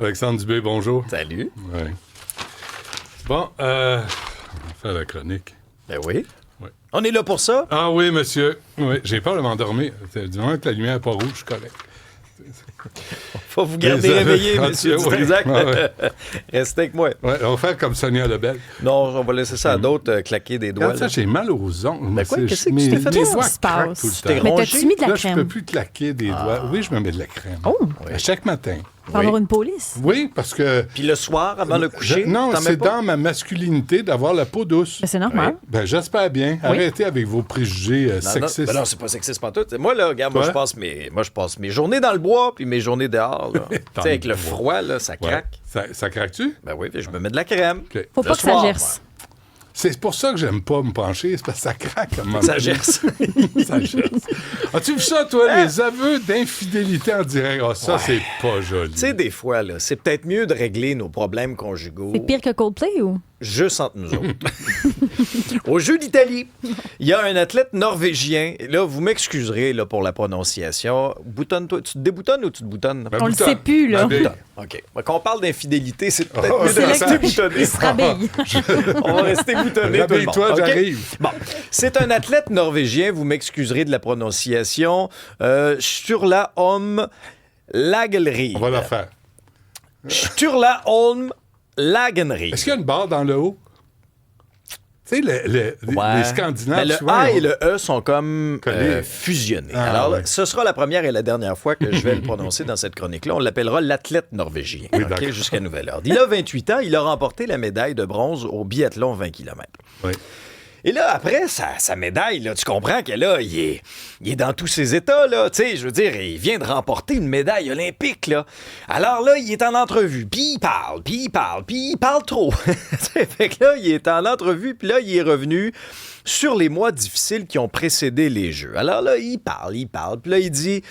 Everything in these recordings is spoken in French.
Alexandre Dubé, bonjour. Salut. Ouais. Bon, on va faire la chronique. Ben oui. Oui. On est là pour ça. Ah oui, monsieur. Oui, j'ai peur de m'endormir. Du moment que la lumière n'est pas rouge, je suis correct. Faut vous garder réveillé, monsieur Dutrisac. Ouais. Restez avec moi. Ouais, on va faire comme Sonia Lebel. Non, on va laisser ça à d'autres claquer des doigts. Regarde ça, j'ai mal aux ongles. Mais quoi, qu'est-ce que tu mes- t'es fait? mes Qu'est-ce doigts qui se craquent passe? tout le Tu t'es temps. Mais rongé? t'as-tu mis de la Là, je crème? peux plus claquer des doigts. Oui, je me mets de la crème. Oh, À chaque matin. pour avoir une police. Oui, parce que... Puis le soir, avant le coucher, non, t'en mets c'est pas? dans ma masculinité d'avoir la peau douce. Ben, c'est normal. Ben, j'espère bien. Arrêtez avec vos préjugés Non, non, sexistes. ben non, c'est pas sexiste pantoute. Moi, là, regarde, moi, Ouais. je passe mes journées dans le bois puis mes journées dehors. Là. Tu sais, avec le froid, là, ça Ouais. craque. Ça craque-tu? Ben oui, puis je me mets de la crème. OK. Faut Le pas que soir, ça gerce. C'est pour ça que j'aime pas me pencher, c'est parce que ça craque à un moment Ça donné. gerce. Ça gerce. As-tu vu ça, toi, les aveux d'infidélité en direct? Ah, ça, c'est pas joli. Tu sais, des fois, là, c'est peut-être mieux de régler nos problèmes conjugaux C'est pire que Coldplay ou? juste entre nous autres. Au Jeu d'Italie, il y a un athlète norvégien. Et là, vous m'excuserez là, pour la prononciation. Boutonne-toi. Tu te déboutonnes ou tu te boutonnes? Ben, On le boutonne. sait plus, là. Ben, Boutonne. OK. Quand on parle d'infidélité, c'est peut-être Oh, mieux de c'est là rester que boutonné. Il se rhabille. On va rester boutonné, tout le monde. Réveille-toi, OK? j'arrive. Bon, c'est un athlète norvégien, vous m'excuserez de la prononciation, Sturla Holm Lagelry. On va la faire. Sturla Holm Lagenry. Est-ce qu'il y a une barre dans le haut? Tu sais, les Scandinaves, Ben, le souvent, A ils ont- et le E sont comme Collés. fusionnés. Ah, Alors, ouais. ce sera la première et la dernière fois que je vais le prononcer dans cette chronique-là. On l'appellera l'athlète norvégien. Oui, OK, d'accord. jusqu'à nouvel ordre. Il a 28 ans. Il a remporté la médaille de bronze au biathlon 20 km. Oui. Et là, après, sa médaille, là, tu comprends que là, il est dans tous ses états, là. Tu sais, je veux dire, il vient de remporter une médaille olympique, là. Alors là, il est en entrevue, puis il parle, puis il parle, puis il parle trop. Fait que là, il est en entrevue, puis là, il est revenu sur les mois difficiles qui ont précédé les Jeux. Alors là, il parle, puis là, il dit,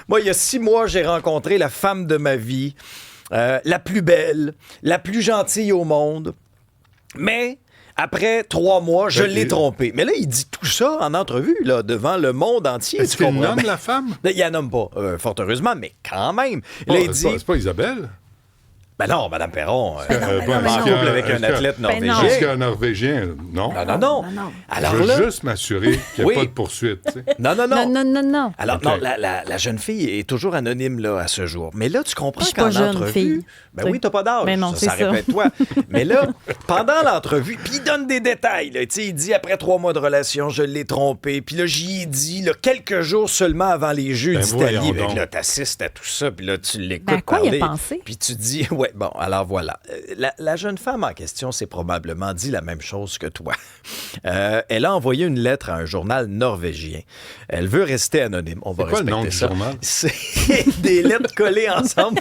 moi, il y a 6 mois, j'ai rencontré la femme de ma vie, la plus belle, la plus gentille au monde, mais... Après 3 mois, je l'ai trompé. Mais là, il dit tout ça en entrevue, là, devant le monde entier. Est-ce tu qu'il comprends? nomme la femme? Il en nomme pas, fort heureusement, mais quand même. Là, Oh, il dit... c'est pas Isabelle? Ben non, Mme Perron, bon, en est-ce qu'il y a- couple avec est-ce un qu'il y a- athlète Ben non. Est-ce qu'il y norvégien. a un Norvégien? Non. Non. non. Alors Je veux là... juste m'assurer qu'il n'y a Oui. pas de poursuite. tu sais. Non. Non. Alors, OK. non, la jeune fille est toujours anonyme là, à ce jour. Mais là, tu comprends Je suis qu'en pas jeune entrevue... fille. Ben oui, t'as pas d'âge. Ben non, ça c'est ça. répète-toi. Mais là, pendant l'entrevue, puis il donne des détails. Là, tu sais, il dit, après 3 mois de relation, je l'ai trompé. Puis là, j'y ai dit, là, quelques jours seulement avant les Jeux Ben d'Italie. voyons Fait donc. que là, t'assistes à tout ça, puis là, tu l'écoutes Ben, à quoi il a parler. pensé? Puis tu dis, ouais, bon, alors voilà. La jeune femme en question s'est probablement dit la même chose que toi. Elle a envoyé une lettre à un journal norvégien. Elle veut rester anonyme. On va C'est quoi le respecter nom du ça. journal? C'est des lettres collées ensemble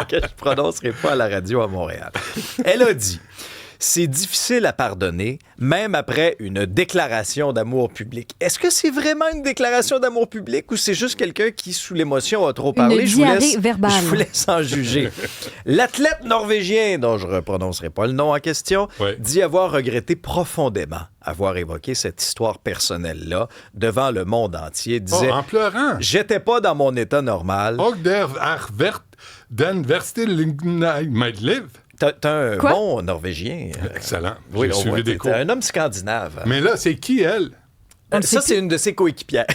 que je prononcerai pas à la radio à Montréal. Elle a dit... C'est difficile à pardonner, même après une déclaration d'amour public. Est-ce que c'est vraiment une déclaration d'amour public ou c'est juste quelqu'un qui, sous l'émotion, a trop parlé? diarrhée verbale. Je vous laisse en juger. L'athlète norvégien, dont je ne prononcerai pas le nom en question, Ouais. dit avoir regretté profondément avoir évoqué cette histoire personnelle-là devant le monde entier. Il Oh, disait, en pleurant. j'étais pas dans mon état normal. Og der er vert den verste lignende might live. T'as un Quoi? bon norvégien. Excellent. Oui, J'ai on voit, suivi des t'es cours. un homme scandinave. Mais là, c'est qui, elle? On le Ça, sait c'est une de ses coéquipières.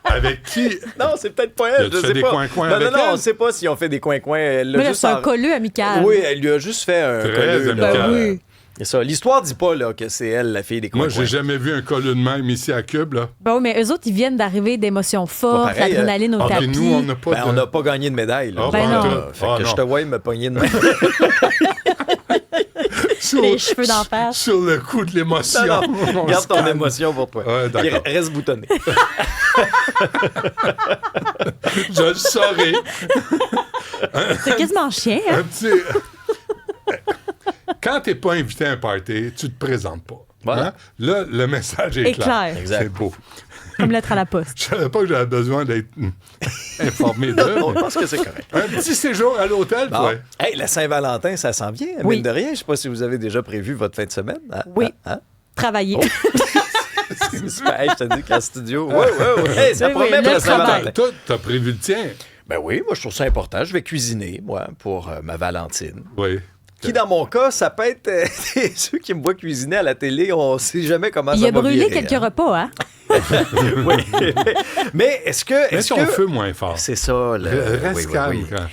Avec qui? Non, c'est peut-être pas elle, As-tu je fait sais des pas. coins-coins non, avec non, on elle? sait pas s'ils ont fait des coins-coins. Elle l'a Mais là, juste c'est un en- colleux amical. Oui, elle lui a juste fait un Très colleux. là. amical. Ben oui. C'est ça. L'histoire dit pas là, que c'est elle, la fille des Moi, coins-coins. j'ai jamais vu un colleux de même ici à Cube, là. Ben oui, mais eux autres, ils viennent d'arriver d'émotions fortes, Pas pareil, l'adrénaline au Ah, tapis. puis nous, on n'a pas Ben, de... on n'a pas gagné de médaille. Là. Ah, Ben pas en non. tout. Fait Ah, que non. je te vois me pogner de main. Sur- Les cheveux d'en face. Sur le coup de l'émotion. Non, non. On Garde se ton calme. émotion pour toi. Ouais, d'accord. Puis reste boutonné. Je le saurai. C'est quasiment chien, hein? Un petit... Quand t'es pas invité à un party, tu te présentes pas. Voilà. Hein? Là, le message est Et clair. Exact. C'est beau. Comme lettre à la poste. Je savais pas que j'avais besoin d'être informé d'eux. On pense que c'est correct. Un petit séjour à l'hôtel, Bon. toi. Hey, la Saint-Valentin, ça s'en vient. Oui. Mine de rien, je sais pas si vous avez déjà prévu votre fin de semaine. Hein? Oui. Hein? Travailler. C'est super. Hey, je te dis qu'en studio. Ouais. Hey, ça Oui, promet oui, pour le la travail. Saint-Valentin. Toi, t'as prévu le tien. Ben oui, moi, je trouve ça important. Je vais cuisiner, moi, pour ma Valentine. Oui. Qui, dans mon cas, ça peut être... ceux qui me voient cuisiner à la télé, on sait jamais comment Il ça a va brûlé virer, quelques repas, hein? Oui. Mais est-ce que... Mets ton feu moins fort. C'est ça, le... Reste calme. quand-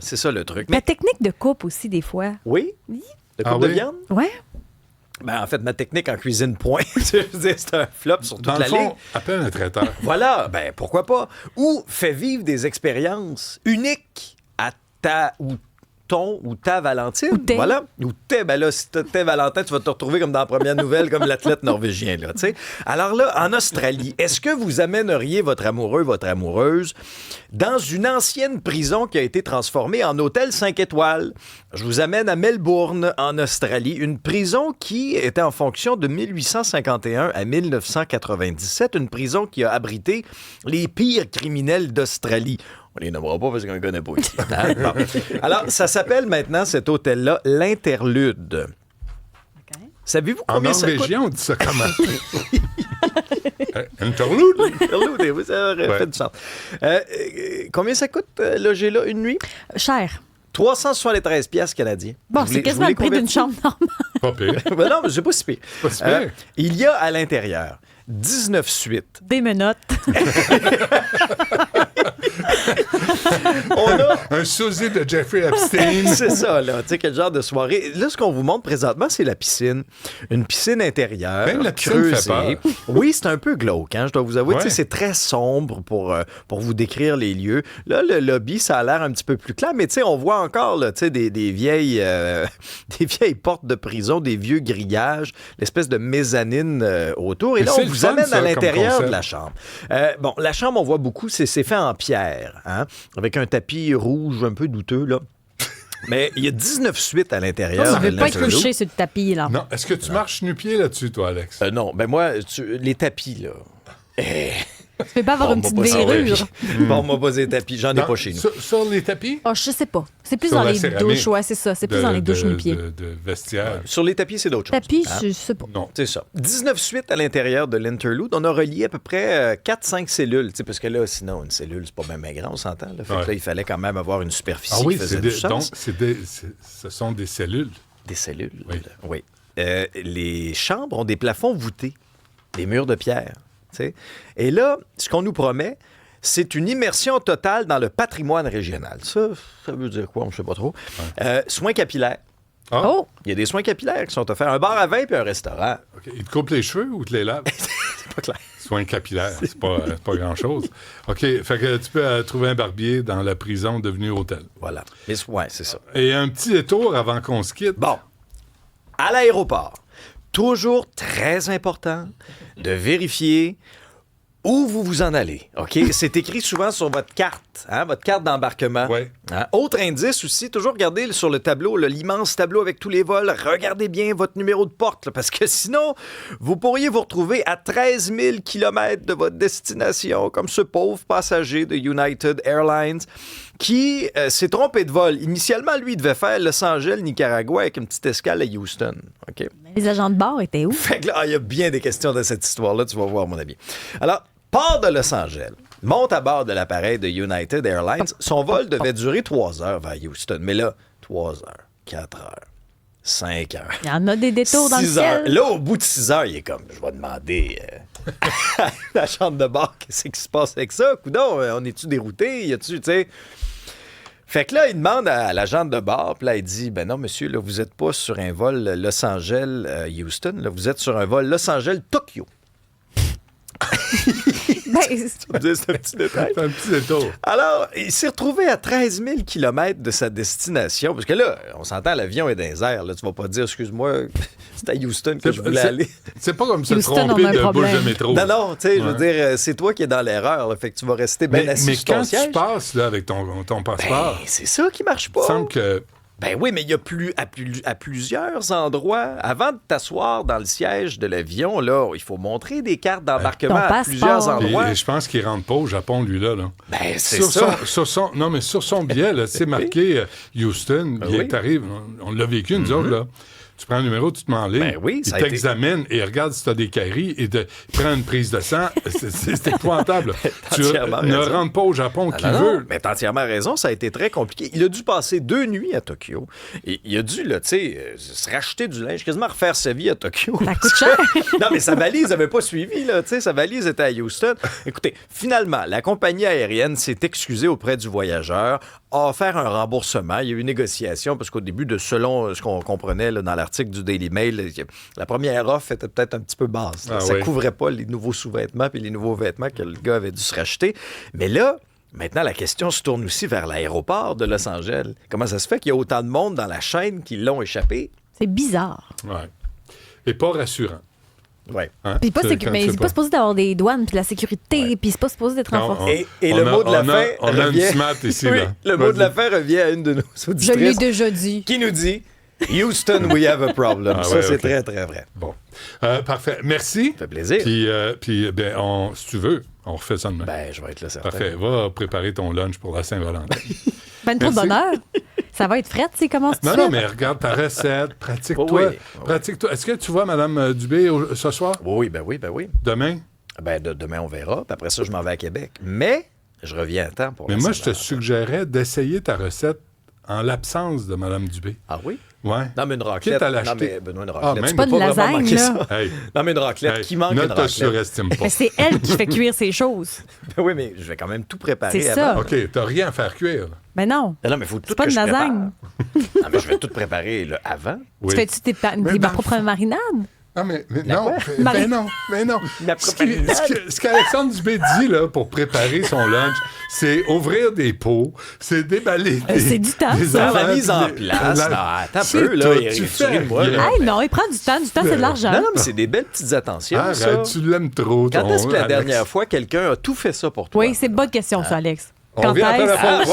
C'est ça le truc. La Mais technique de coupe aussi, des fois. oui, de Ah coupe de oui? viande? Ouais. Ben, en fait, ma technique en cuisine, point. Je veux dire, c'est un flop sur toute Dans le la ligne. fond, appelle un traiteur. Voilà, ben pourquoi pas. Ou fais vivre des expériences uniques à ta ou ton ou ta Valentine. Ou tes. Voilà. Ou tes, ben là, si t'as tes Valentin, tu vas te retrouver comme dans la première nouvelle, comme l'athlète norvégien, là, tu sais. Alors là, en Australie, est-ce que vous amèneriez votre amoureux, votre amoureuse dans une ancienne prison qui a été transformée en hôtel 5 étoiles? Je vous amène à Melbourne, en Australie, une prison qui était en fonction de 1851 à 1997, une prison qui a abrité les pires criminels d'Australie. On les nommera pas parce qu'on ne connaît pas ici. Hein? Bon. Alors, ça s'appelle maintenant, cet hôtel-là, l'Interlude. Savez-vous En combien ça coûte? norvégien, on dit ça comment? Interlude? Interlude, oui, ça aurait Ouais. fait du sens. Combien ça coûte, loger là, une nuit? Cher. 373 piastres canadiens. Bon, Je c'est voulais- quasiment je le prix voulais d'une chambre normale. Pas pire. Ben non, mais c'est pas si pire. Pas si pire. Il y a à l'intérieur 19 suites. Des menottes. On a Un sosie de Jeffrey Epstein. c'est ça, là. Tu sais, quel genre de soirée. Là, ce qu'on vous montre présentement, c'est la piscine. Une piscine intérieure. Même la piscine creusée. fait peur. Oui, c'est un peu glauque, hein, je dois vous avouer. Ouais. Tu sais, c'est très sombre pour vous décrire les lieux. Là, le lobby, ça a l'air un petit peu plus clair, mais tu sais, on voit encore là, tu sais, des vieilles, des vieilles portes de prison, des vieux grillages, l'espèce de mezzanine autour. Et Mais là, c'est on le vous fun, amène ça, à comme l'intérieur concept. de la chambre. Bon, la chambre, on voit beaucoup, c'est fait en pierre, hein, avec un tapis rouge un peu douteux, là. Mais il y a 19 suites à l'intérieur. Tu de veux pas être l'Interlude. couché sur le tapis, là. Non, est-ce que tu marches nu-pied là-dessus, toi, Alex? Non, ben moi, les tapis, là. Tu peux pas avoir Bon, une moi, petite pas ça, verrure. Bon, moi, pas des tapis. J'en ai Dans- pas chez nous. Sur les tapis? Oh, je sais pas. C'est plus Sur dans la les céramique douches, ouais, c'est ça. C'est plus dans les douches nu-pieds. De vestiaire. Sur les tapis, c'est d'autres choses. Tapis, Hein? je sais pas. Non. C'est ça. 19 suites à l'intérieur de l'Interlude. On a relié à peu près 4-5 cellules. Tu sais, parce que là, sinon, une cellule, c'est pas même grand, on s'entend. Là. Fait que Ouais. là, il fallait quand même avoir une superficie Ah oui, qui faisait c'est du des, donc, sens. ce sont des cellules. Des cellules. Oui. Oui. Les chambres ont des plafonds voûtés, des murs de pierre. Tu sais. Et là, ce qu'on nous promet, c'est une immersion totale dans le patrimoine régional. Ça veut dire quoi? On ne sait pas trop. Soins capillaires. Ah, Oh! Il y a des soins capillaires qui sont offerts. Un bar à vin puis un restaurant. OK. Ils te coupent les cheveux ou te les lavent? C'est pas clair. Soins capillaires, c'est pas grand-chose. OK, fait que tu peux trouver un barbier dans la prison devenue hôtel. Voilà. Mais ouais, c'est ça. Et un petit détour avant qu'on se quitte. Bon. À l'aéroport, toujours très important de vérifier où vous vous en allez. OK? C'est écrit souvent sur votre carte, hein, votre carte d'embarquement. Ouais. Hein? Autre indice aussi, toujours regardez sur le tableau, là, l'immense tableau avec tous les vols. Regardez bien votre numéro de porte, là, parce que sinon, vous pourriez vous retrouver à 13 000 km de votre destination, comme ce pauvre passager de United Airlines qui s'est trompé de vol. Initialement, lui, il devait faire Los Angeles, Nicaragua, avec une petite escale à Houston. OK? Les agents de bord étaient où? Fait que là, il y a bien des questions dans cette histoire-là, tu vas voir, mon ami. Alors, part de Los Angeles, monte à bord de l'appareil de United Airlines. Son vol devait durer 3 heures vers Houston. Mais là, 3 heures, 4 heures, 5 heures. Il y en a des détours dans le 6 heures. ciel. Là, au bout de 6 heures, il est comme, je vais demander à la chambre de bord, qu'est-ce qui se passe avec ça? Coudon, on est-tu dérouté? Y a-tu, tu sais... Fait que là, il demande à l'agent de bord, puis là, il dit, ben non, monsieur, là, vous n'êtes pas sur un vol Los Angeles-Houston, là, vous êtes sur un vol Los Angeles-Tokyo. Ben, C'est un petit détail. C'est un petit détour. Alors, il s'est retrouvé à 13 000 km de sa destination, parce que là, on s'entend, l'avion est dans les airs. Là, tu vas pas dire, excuse-moi, c'est à Houston que je voulais aller. C'est pas comme se Houston, tromper on a un de bouche problème. de métro. Non, non, tu sais, je veux Ouais. dire, c'est toi qui es dans l'erreur, là, fait que tu vas rester bien assis Mais sur ton quand siège. tu passes là, avec ton passeport, Ben, c'est ça qui marche il pas. me semble que Ben oui, mais il y a à plusieurs endroits. Avant de t'asseoir dans le siège de l'avion, là, il faut montrer des cartes d'embarquement Ton à passeport. plusieurs endroits. et je pense qu'il rentre pas au Japon, lui, là. Ben, c'est Sur ça. non, mais sur son billet, là, c'est marqué Houston. Ben Il oui. t'arrive, on l'a vécu, nous autres, là. Tu prends un numéro, tu te mets en ligne. Ben oui, il ça a été- t'examine et regarde si tu as des caries et il prend une prise de sang. C'est épouvantable. Tu entièrement ne raison. rentres pas au Japon qui Ah non, veut. mais t'as entièrement raison, ça a été très compliqué. Il a dû passer 2 nuits à Tokyo. Et il a dû, là, tu sais, se racheter du linge, quasiment refaire sa vie à Tokyo. Ça coûte cher. Non, mais sa valise n'avait pas suivi, là. Tu sais, sa valise était à Houston. Écoutez, finalement, la compagnie aérienne s'est excusée auprès du voyageur, a offert un remboursement. Il y a eu une négociation, parce qu'au début, selon ce qu'on comprenait là, dans l'article du Daily Mail, la première offre était peut-être un petit peu basse. Là. Ah Ça oui. couvrait pas les nouveaux sous-vêtements puis les nouveaux vêtements que le gars avait dû se racheter. Mais là, maintenant, la question se tourne aussi vers l'aéroport de Los Angeles. Comment ça se fait qu'il y a autant de monde dans la chaîne qui l'ont échappé? C'est bizarre. Ouais. Et pas rassurant. Ouais. Hein? Puis C'est quand mais tu sais c'est pas supposé d'avoir des douanes puis de la sécurité, puis c'est pas supposé d'être Non, renforcé. Et le mot de la fin On a revient... une smart ici, Oui, là. le mot de la Vas-y. fin revient à une de nos Je l'ai auditrices déjà dit. qui nous dit « Houston, we have a problem ». Ah Ça, ouais, c'est ok. très, très vrai. Bon. Parfait. Merci. Ça fait plaisir. Puis ben, si tu veux, on refait ça demain. Ben, je vais être là, certain. Parfait. Va préparer ton lunch pour la Saint-Valentin. Ben trop de Merci. bonheur. Ça va être frais, tu sais, comment tu Non, fais? non, mais regarde ta recette. Pratique-toi. Oh oui. Pratique-toi. Est-ce que tu vois Mme Dubé ce soir? Oui, ben oui, ben oui. Demain? Ben, demain, on verra. Puis après ça, je m'en vais à Québec. Mais je reviens à temps pour Mais la moi, je te Saint-Valentin. suggérais d'essayer ta recette en l'absence de Mme Dubé. Ah oui? Ouais. Non, mais une Quitte raclette. à Non, l'acheter. mais Benoît, une Ah, raclette. même tu pas peux de vraiment lasagne, manquer là. ça. Hey, Non, mais une raclette. hey, Qui manque ne une te raclette? surestime pas. Mais c'est elle qui fait cuire ses choses. Ben oui, mais je vais quand même tout préparer C'est avant. ça. OK, t'as rien à faire cuire. Ben non. Non, mais il faut tout C'est pas que une je prépare. lasagne. Non, mais je vais tout préparer là, avant. Oui. Tu fais-tu tes Mais dans- propres marinades? Ah, mais non, quoi? ben non, ben non. La Ce qui- propagande. ce qu'Alexandre Dubé dit là, pour préparer son lunch, c'est ouvrir des pots, c'est déballer des, C'est du temps, des ça. Dans la affaires, mise en puis place. la- Non, attends un c'est peu, là. tout, Eric, tu tu fais ris de moi, rien. là. Hey, non, il prend du temps, c'est de l'argent. Non, non, mais c'est des belles petites attentions, ça. Arrête, tu l'aimes trop, Quand ton est-ce que la Alex. dernière fois, quelqu'un a tout fait ça pour toi? Oui, c'est une bonne question, ça, Alex. On Quand vient après la est-ce? pause.